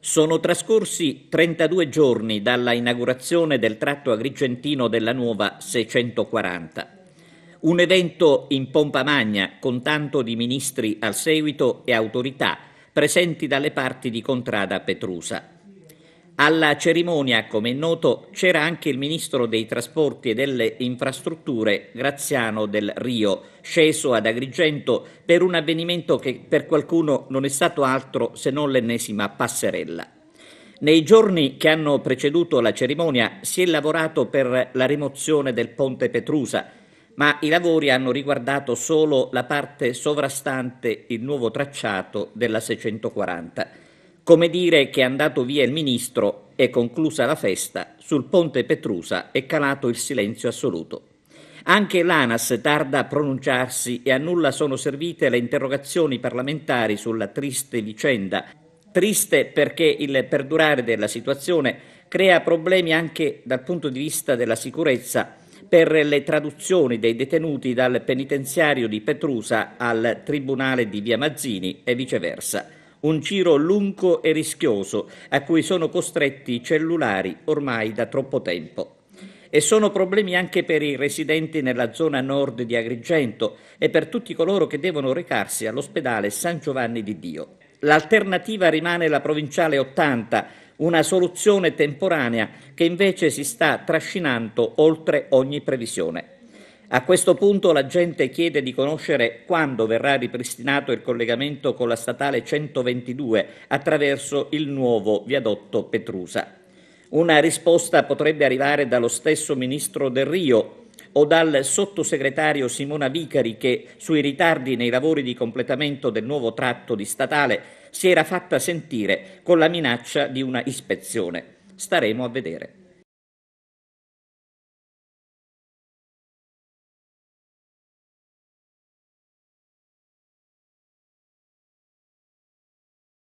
Sono trascorsi 32 giorni dalla inaugurazione del tratto agrigentino della nuova 640. Un evento in pompa magna, con tanto di ministri al seguito e autorità presenti dalle parti di Contrada Petrusa. Alla cerimonia, come è noto, c'era anche il ministro dei trasporti e delle infrastrutture Graziano Del Rio, sceso ad Agrigento per un avvenimento che per qualcuno non è stato altro se non l'ennesima passerella. Nei giorni che hanno preceduto la cerimonia si è lavorato per la rimozione del ponte Petrusa, ma i lavori hanno riguardato solo la parte sovrastante il nuovo tracciato della 640. Come dire che è andato via il ministro e conclusa la festa, sul ponte Petrusa è calato il silenzio assoluto. Anche l'ANAS tarda a pronunciarsi e a nulla sono servite le interrogazioni parlamentari sulla triste vicenda. Triste perché il perdurare della situazione crea problemi anche dal punto di vista della sicurezza per le traduzioni dei detenuti dal penitenziario di Petrusa al tribunale di Via Mazzini e viceversa. Un giro lungo e rischioso a cui sono costretti i cellulari ormai da troppo tempo. E sono problemi anche per i residenti nella zona nord di Agrigento e per tutti coloro che devono recarsi all'ospedale San Giovanni di Dio. L'alternativa rimane la provinciale 80, una soluzione temporanea che invece si sta trascinando oltre ogni previsione. A questo punto la gente chiede di conoscere quando verrà ripristinato il collegamento con la statale 122 attraverso il nuovo viadotto Petrusa. Una risposta potrebbe arrivare dallo stesso ministro Del Rio o dal sottosegretario Simona Vicari che sui ritardi nei lavori di completamento del nuovo tratto di statale si era fatta sentire con la minaccia di una ispezione. Staremo a vedere.